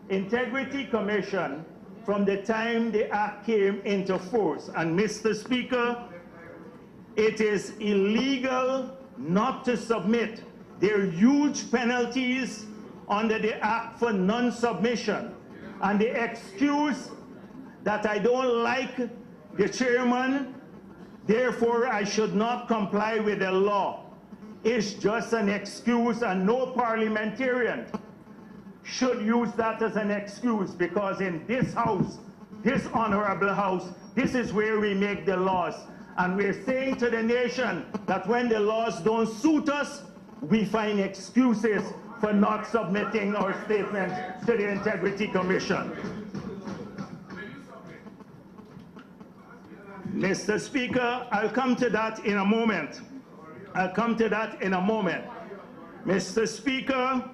Integrity Commission from the time the act came into force. And Mr. Speaker, it is illegal not to submit. There are huge penalties under the act for non-submission. And the excuse that I don't like the chairman, therefore I should not comply with the law, is just an excuse, and no parliamentarian should use that as an excuse, because in this house, this honorable house, this is where we make the laws. And we're saying to the nation that when the laws don't suit us, we find excuses for not submitting our statements to the Integrity Commission. Mr. Speaker, I'll come to that in a moment. Mr. Speaker,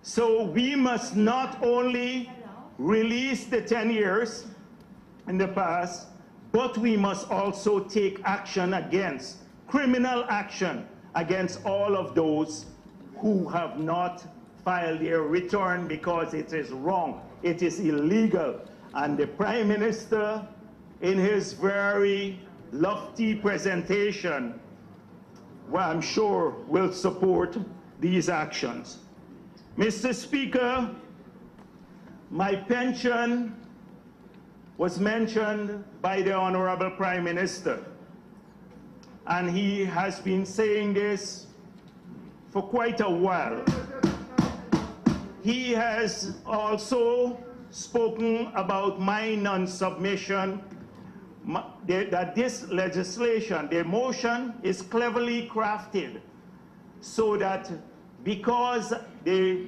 so we must not only release the 10 years in the past, but we must also take action against, criminal action against all of those who have not filed their return, because it is wrong, it is illegal. And the Prime Minister, in his very lofty presentation, well, I'm sure will support these actions. Mr. Speaker, my pension was mentioned by the Honorable Prime Minister, and he has been saying this for quite a while. He has also spoken about my non-submission, that this legislation, the motion, is cleverly crafted so that because the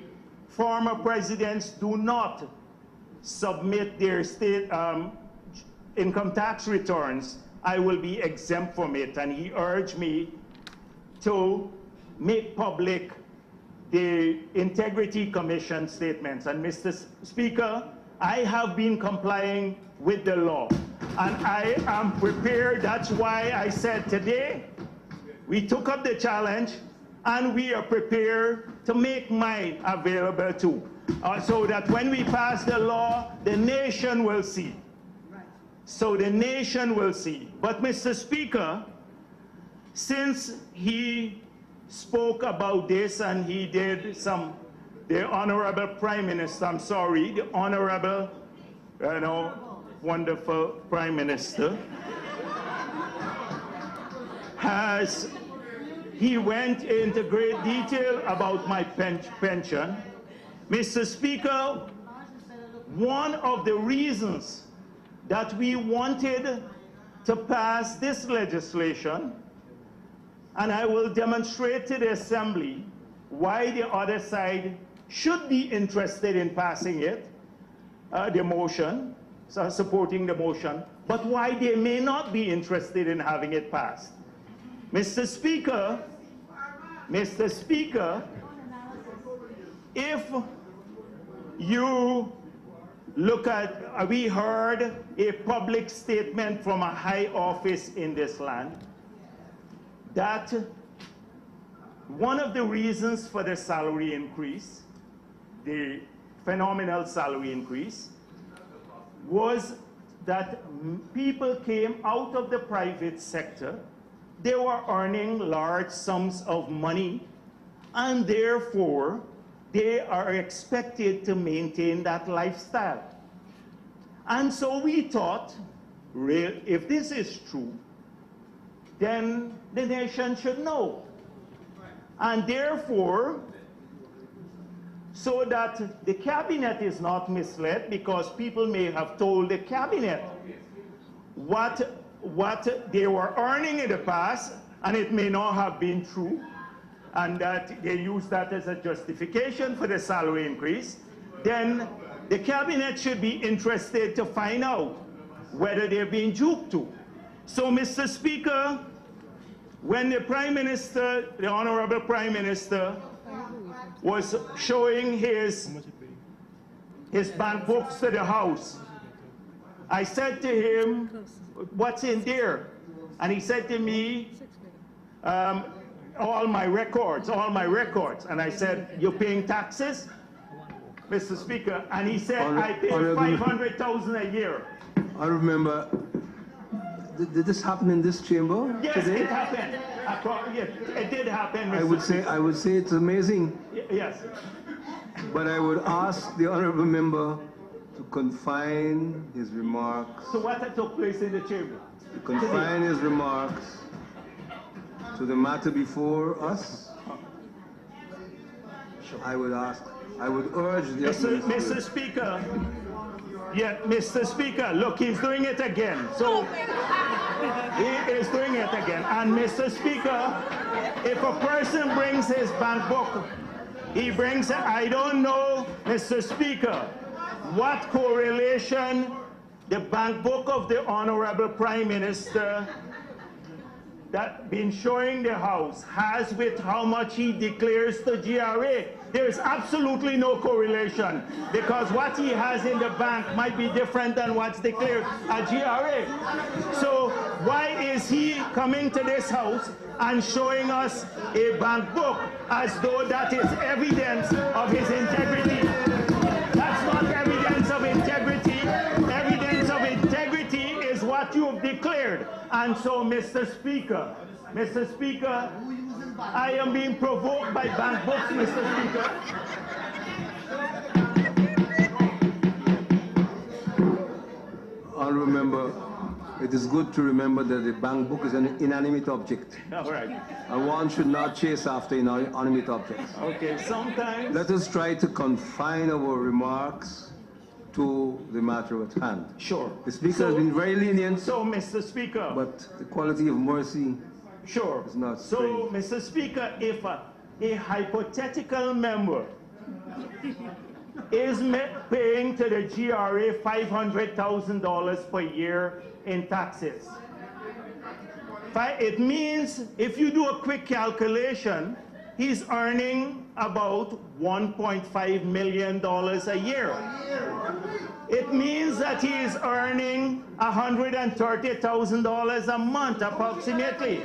former presidents do not submit their state income tax returns, I will be exempt from it. And he urged me to make public the Integrity Commission statements. And Mr. Speaker, I have been complying with the law, and I am prepared. That's why I said today we took up the challenge, and we are prepared to make mine available too, so that when we pass the law, the nation will see. So the nation will see. But Mr. Speaker, since he spoke about this and he did the Honorable Prime Minister, I'm sorry, the Honorable, wonderful Prime Minister, he went into great detail about my pension. Mr. Speaker, one of the reasons that we wanted to pass this legislation, and I will demonstrate to the Assembly why the other side should be interested in passing it, the motion, so supporting the motion, but why they may not be interested in having it passed. Mr. Speaker, if you look at, we heard a public statement from a high office in this land that one of the reasons for the salary increase, the phenomenal salary increase, was that people came out of the private sector. They were earning large sums of money, and therefore they are expected to maintain that lifestyle. And so we thought, if this is true, then the nation should know. And therefore, so that the cabinet is not misled, because people may have told the cabinet what they were earning in the past, and it may not have been true, and that they use that as a justification for the salary increase, then the cabinet should be interested to find out whether they're being duped to. So, Mr. Speaker, when the Prime Minister, the Honorable Prime Minister, was showing his bank books to the House, I said to him, what's in there? And he said to me, all my records. And I said, you're paying taxes? Mr. Speaker, and he said I pay Honorable, $500,000 a year. I remember, did this happen in this chamber Yes, today? it happened. It did happen, Mr. I would say it's amazing. Yes. But I would ask the honorable member to confine his remarks. So what took place in the chamber? To confine his remarks to the matter before us. I would urge the Mr. Speaker. Yeah, Mr. Speaker, look, he's doing it again. So he is doing it again. And Mr. Speaker, if a person brings his bank book, he brings it. I don't know, Mr. Speaker, what correlation the bank book of the Honorable Prime Minister that been showing the House has with how much he declares to GRA. There is absolutely no correlation because what he has in the bank might be different than what's declared at GRA. So why is he coming to this House and showing us a bank book as though that is evidence of his integrity? That's not evidence of integrity. Evidence of integrity is what you have declared. And so, Mr. Speaker, I am being provoked by bank books, Mr. Speaker. Honourable member, it is good to remember that the bank book is an inanimate object. All right. And one should not chase after inanimate objects. Okay, sometimes. Let us try to confine our remarks to the matter at hand. Sure. The Speaker has been very lenient. So, Mr. Speaker. But the quality of mercy sure. is not so, Mr. Speaker, if a hypothetical member is paying to the GRA $500,000 per year in taxes, it means if you do a quick calculation, he's earning about $1.5 million a year. It means that he is earning $130,000 a month approximately.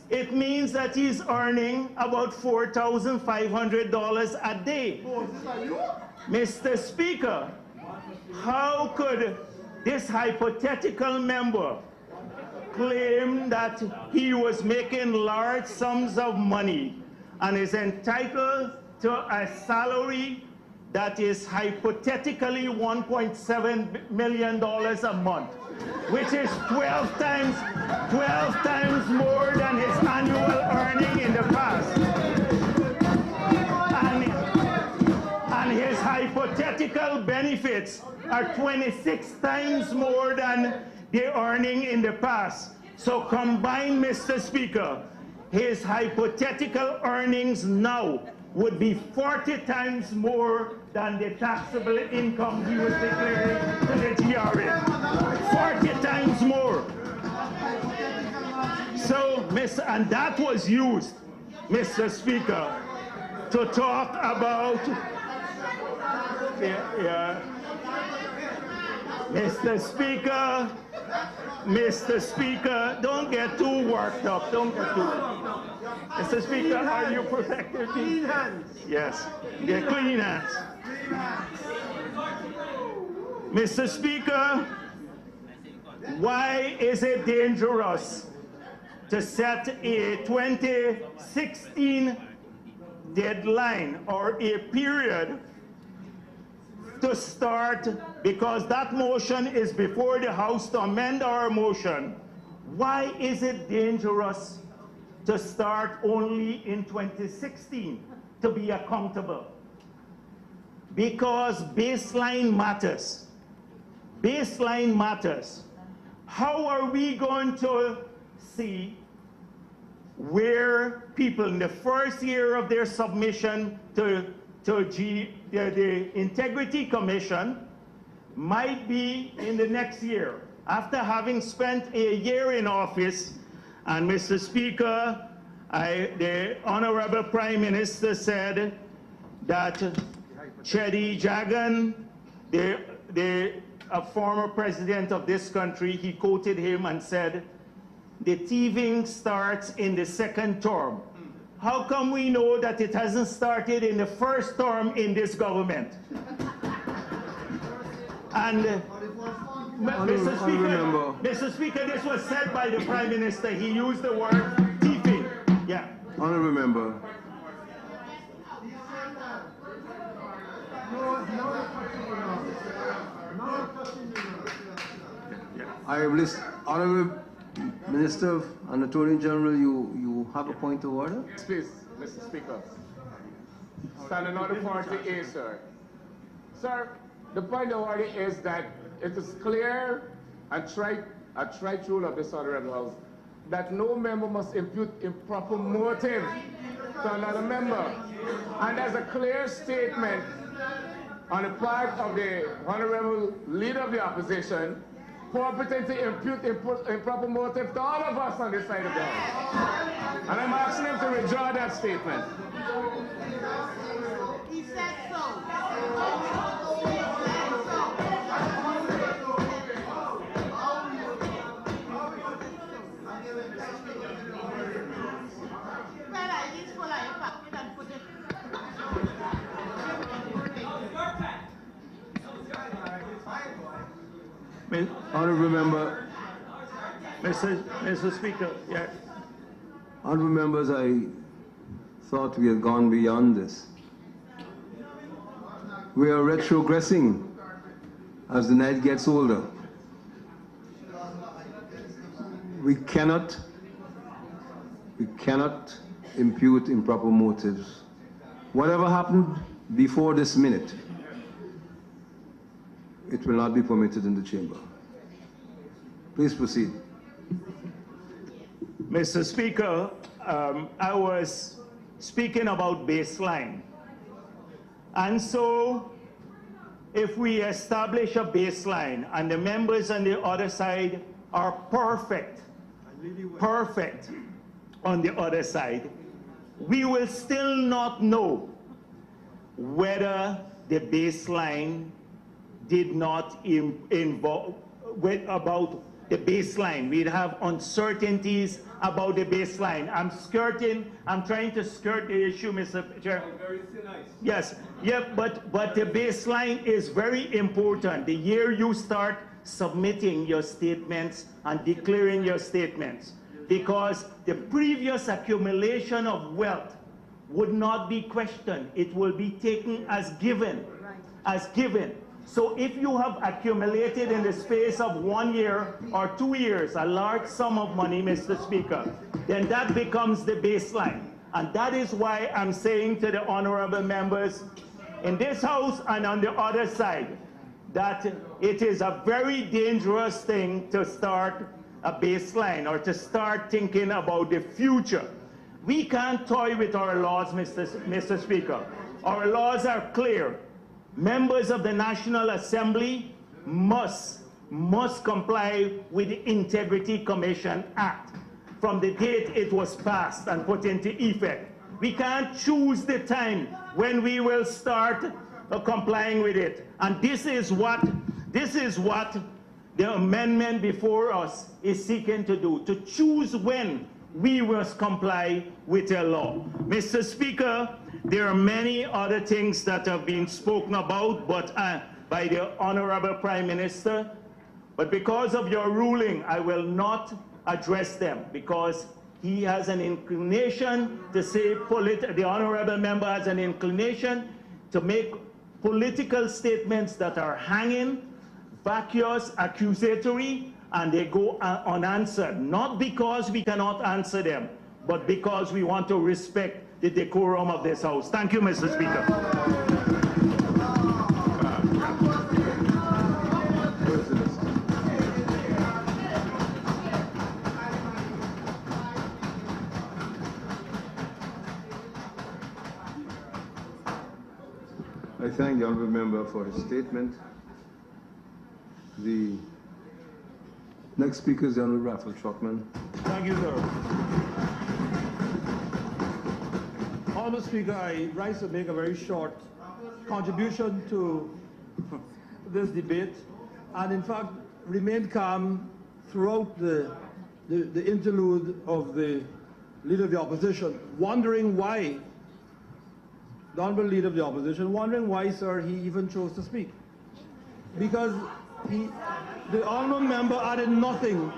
It means that he's earning about $4,500 a day. Mr. Speaker, how could this hypothetical member claim that he was making large sums of money and is entitled to a salary that is hypothetically $1.7 million a month, which is 12 times more than his annual earning in the past. And his hypothetical benefits are 26 times more than the earning in the past. So combined, Mr. Speaker, his hypothetical earnings now would be 40 times more than the taxable income he was declaring to the GRA. 40 times more. So, and that was used, Mr. Speaker, to talk about, Mr. Speaker, don't get too worked up. Don't get too worked up. Mr. Speaker, are you protected? Clean hands. Yes, they're clean hands. Mr. Speaker, why is it dangerous to set a 2016 deadline or a period to start, because that motion is before the House to amend our motion? Why is it dangerous to start only in 2016 to be accountable? Because baseline matters. Baseline matters. How are we going to see where people in the first year of their submission to the Integrity Commission might be in the next year, after having spent a year in office? And Mr. Speaker, the Honorable Prime Minister said that Chedi Jagan, a former president of this country, he quoted him and said, the thieving starts in the second term. how come we know that it hasn't started in the first term in this government? And Mr. Speaker, this was said by the Prime Minister. He used the word thieving. Yeah. Honourable member. I have listened. Honourable Minister and Attorney General, you have a point of order? Yes, please, Mr. Speaker. Standing order 40A, sir. Sir, the point of order is that it is clear and trite rule of this Honourable House that no member must impute improper motive to another member. And there's a clear statement on the part of the Honourable Leader of the Opposition purporting to impute improper motive to all of us on this side of the House. And I'm asking him to withdraw that statement. He said so. Honourable member. Mr. Speaker, yeah. Honourable members, I thought we had gone beyond this. We are retrogressing as the night gets older. We cannot impute improper motives. Whatever happened before this minute, it will not be permitted in the chamber. Please proceed. Mr. Speaker, I was speaking about baseline. And so, if we establish a baseline and the members on the other side are perfect on the other side, we will still not know whether the baseline did not involve about the baseline. We'd have uncertainties about the baseline. I'm trying to skirt the issue, Mr. Chair. Very thin ice. Yes, yeah, but the baseline is very important. The year you start submitting your statements and declaring your statements, because the previous accumulation of wealth would not be questioned. It will be taken as given, as given. So if you have accumulated in the space of 1 year or 2 years a large sum of money, Mr. Speaker, then that becomes the baseline. And that is why I'm saying to the honorable members in this House and on the other side that it is a very dangerous thing to start a baseline or to start thinking about the future. We can't toy with our laws, Mr. Speaker. Our laws are clear. Members of the National Assembly must comply with the Integrity Commission Act from the date it was passed and put into effect. We can't choose the time when we will start complying with it. And this is what the amendment before us is seeking to do, to choose when we must comply with the law. Mr. Speaker, there are many other things that have been spoken about by the Honorable Prime Minister, but because of your ruling, I will not address them because he has an inclination to say, the Honorable Member has an inclination to make political statements that are hanging, vacuous, accusatory, and they go unanswered, not because we cannot answer them, but because we want to respect the decorum of this House. Thank you, Mr. Speaker. I thank the honourable member for his statement. The next speaker is the Honourable Raffle Chapman. Thank you, sir. Honourable Speaker, I rise to make a very short contribution to this debate and in fact remain calm throughout the interlude of the Leader of the Opposition, wondering why, the Honorable Leader of the Opposition, wondering why, sir, he even chose to speak. Because the Honorable Member added nothing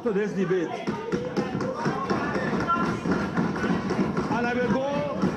to this debate.